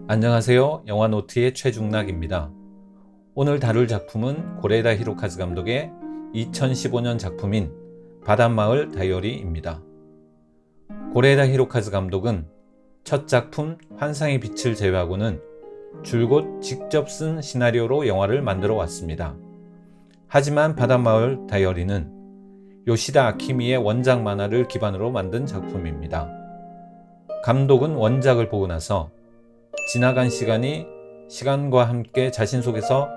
안녕하세요. 영화노트의 최중락입니다. 오늘 다룰 작품은 고레다 히로카즈 감독의 2015년 작품인 바닷마을 다이어리입니다. 고레다 히로카즈 감독은 첫 작품 환상의 빛을 제외하고는 줄곧 직접 쓴 시나리오로 영화를 만들어 왔습니다. 하지만 바닷마을 다이어리는 요시다 아키미의 원작 만화를 기반으로 만든 작품입니다. 감독은 원작을 보고 나서 지나간 시간이 시간과 함께 자신 속에서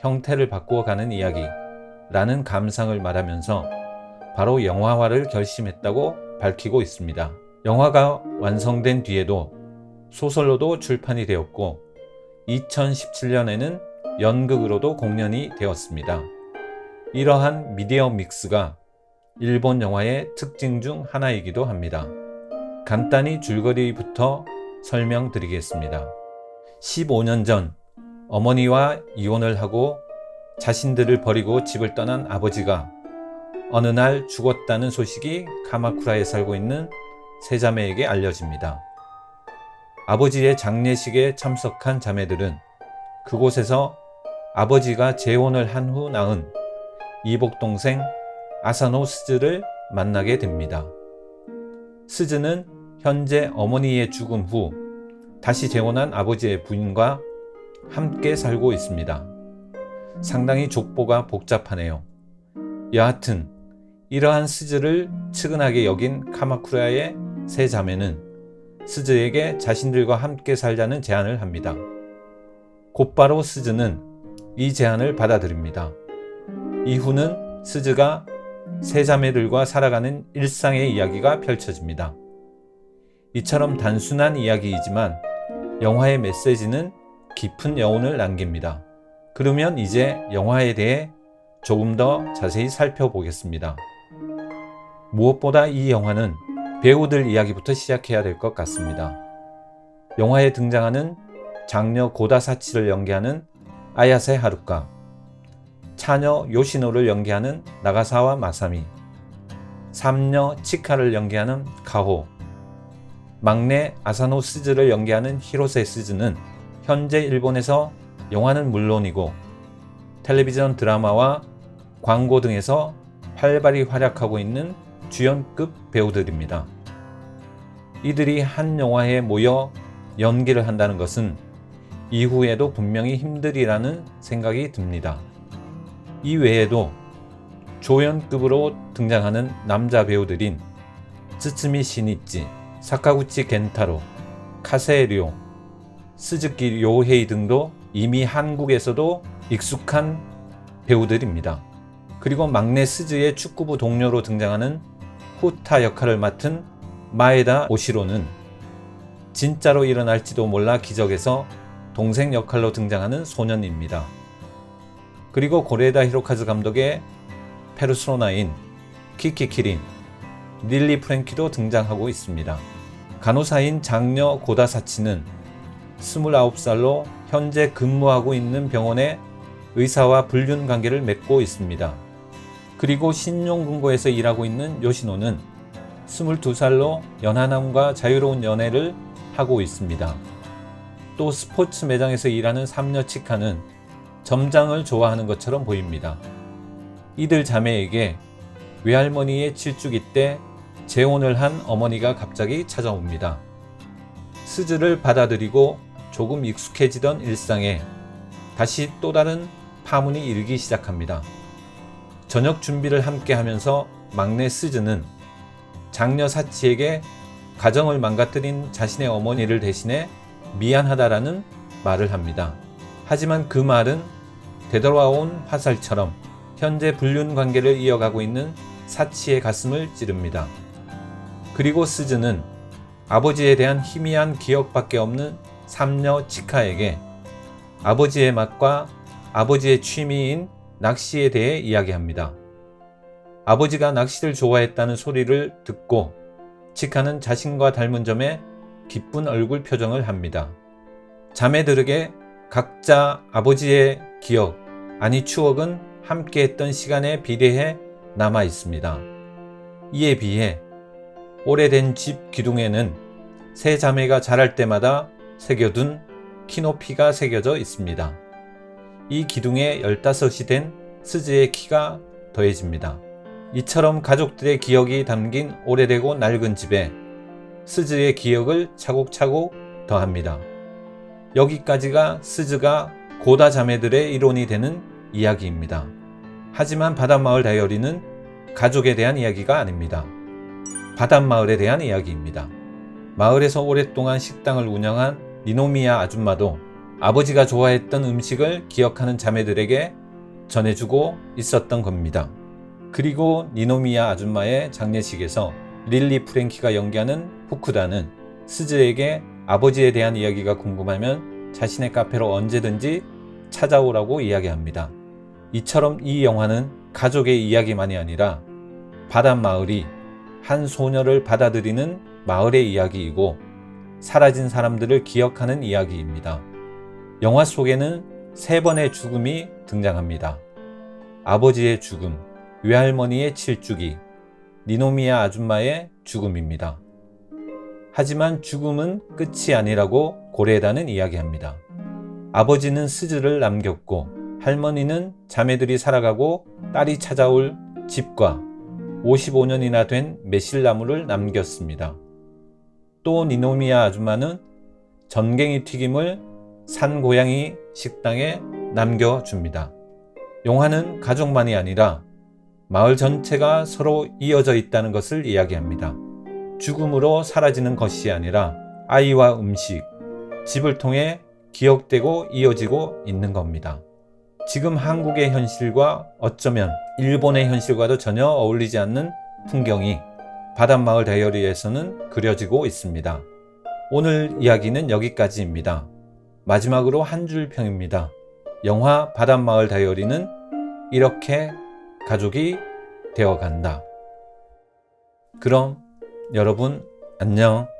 형태를 바꾸어가는 이야기라는 감상을 말하면서 바로 영화화를 결심했다고 밝히고 있습니다. 영화가 완성된 뒤에도 소설로도 출판이 되었고 2017년에는 연극으로도 공연이 되었습니다. 이러한 미디어 믹스가 일본 영화의 특징 중 하나이기도 합니다. 간단히 줄거리부터 설명드리겠습니다. 15년 전 어머니와 이혼을 하고 자신들을 버리고 집을 떠난 아버지가 어느 날 죽었다는 소식이 카마쿠라에 살고 있는 세 자매에게 알려집니다. 아버지의 장례식에 참석한 자매들은 그곳에서 아버지가 재혼을 한 후 낳은 이복 동생 아사노 스즈를 만나게 됩니다. 스즈는 현재 어머니의 죽음 후 다시 재혼한 아버지의 부인과 함께 살고 있습니다. 상당히 족보가 복잡하네요. 여하튼 이러한 스즈를 측은하게 여긴 카마쿠라의 세 자매는 스즈에게 자신들과 함께 살자는 제안을 합니다. 곧바로 스즈는 이 제안을 받아들입니다. 이후는 스즈가 세 자매들과 살아가는 일상의 이야기가 펼쳐집니다. 이처럼 단순한 이야기이지만 영화의 메시지는 깊은 여운을 남깁니다. 그러면 이제 영화에 대해 조금 더 자세히 살펴보겠습니다. 무엇보다 이 영화는 배우들 이야기부터 시작해야 될 것 같습니다. 영화에 등장하는 장녀 고다사치를 연기하는 아야세 하루카, 차녀 요시노를 연기하는 나가사와 마사미, 삼녀 치카를 연기하는 카호, 막내 아사노 스즈를 연기하는 히로세 스즈는 현재 일본에서 영화는 물론이고 텔레비전 드라마와 광고 등에서 활발히 활약하고 있는 주연급 배우들입니다. 이들이 한 영화에 모여 연기를 한다는 것은 이후에도 분명히 힘들이라는 생각이 듭니다. 이외에도 조연급으로 등장하는 남자 배우들인 츠츠미 시니치, 사카구치 겐타로, 카세에 료, 스즈키 료헤이 등도 이미 한국에서도 익숙한 배우들입니다. 그리고 막내 스즈의 축구부 동료로 등장하는 후타 역할을 맡은 마에다 오시로는 진짜로 일어날지도 몰라 기적에서 동생 역할로 등장하는 소년입니다. 그리고 고레다 히로카즈 감독의 페르소나인 키키키린, 닐리 프랭키도 등장하고 있습니다. 간호사인 장녀 고다사치는 29살로 현재 근무하고 있는 병원의 의사와 불륜 관계를 맺고 있습니다. 그리고 신용금고에서 일하고 있는 요시노는 22살로 연하남과 자유로운 연애를 하고 있습니다. 또 스포츠 매장에서 일하는 삼녀 치카는 점장을 좋아하는 것처럼 보입니다. 이들 자매에게 외할머니의 칠주기 때 재혼을 한 어머니가 갑자기 찾아옵니다. 스즈를 받아들이고 조금 익숙해지던 일상에 다시 또 다른 파문이 일기 시작합니다. 저녁 준비를 함께 하면서 막내 스즈는 장녀 사치에게 가정을 망가뜨린 자신의 어머니를 대신해 미안하다라는 말을 합니다. 하지만 그 말은 되돌아온 화살처럼 현재 불륜 관계를 이어가고 있는 사치의 가슴을 찌릅니다. 그리고 스즈는 아버지에 대한 희미한 기억밖에 없는 삼녀 치카에게 아버지의 맛과 아버지의 취미인 낚시에 대해 이야기합니다. 아버지가 낚시를 좋아했다는 소리를 듣고 치카는 자신과 닮은 점에 기쁜 얼굴 표정을 합니다. 자매들에게 각자 아버지의 기억, 아니 추억은 함께했던 시간에 비례해 남아 있습니다. 이에 비해 오래된 집 기둥에는 세 자매가 자랄 때마다 새겨둔 키높이가 새겨져 있습니다. 이 기둥에 15이 된 스즈의 키가 더해집니다. 이처럼 가족들의 기억이 담긴 오래되고 낡은 집에 스즈의 기억을 차곡차곡 더합니다. 여기까지가 스즈가 고다 자매들의 일원이 되는 이야기입니다. 하지만 바닷마을 다이어리는 가족에 대한 이야기가 아닙니다. 바닷마을에 대한 이야기입니다. 마을에서 오랫동안 식당을 운영한 니노미야 아줌마도 아버지가 좋아했던 음식을 기억하는 자매들에게 전해주고 있었던 겁니다. 그리고 니노미야 아줌마의 장례식에서 릴리 프랭키가 연기하는 후쿠다는 스즈에게 아버지에 대한 이야기가 궁금하면 자신의 카페로 언제든지 찾아오라고 이야기합니다. 이처럼 이 영화는 가족의 이야기만이 아니라 바닷마을이 한 소녀를 받아들이는 마을의 이야기이고 사라진 사람들을 기억하는 이야기입니다. 영화 속에는 3번의 죽음이 등장합니다. 아버지의 죽음, 외할머니의 칠주기, 니노미야 아줌마의 죽음입니다. 하지만 죽음은 끝이 아니라고 고레에다는 이야기합니다. 아버지는 스즈를 남겼고 할머니는 자매들이 살아가고 딸이 찾아올 집과 55년이나 된 매실나무를 남겼습니다. 또 니노미야 아줌마는 전갱이 튀김을 산고양이 식당에 남겨줍니다. 영화는 가족만이 아니라 마을 전체가 서로 이어져 있다는 것을 이야기합니다. 죽음으로 사라지는 것이 아니라 아이와 음식, 집을 통해 기억되고 이어지고 있는 겁니다. 지금 한국의 현실과 어쩌면 일본의 현실과도 전혀 어울리지 않는 풍경이 바닷마을 다이어리에서는 그려지고 있습니다. 오늘 이야기는 여기까지입니다. 마지막으로 한 줄 평입니다. 영화 바닷마을 다이어리는 이렇게 가족이 되어간다. 그럼 여러분 안녕.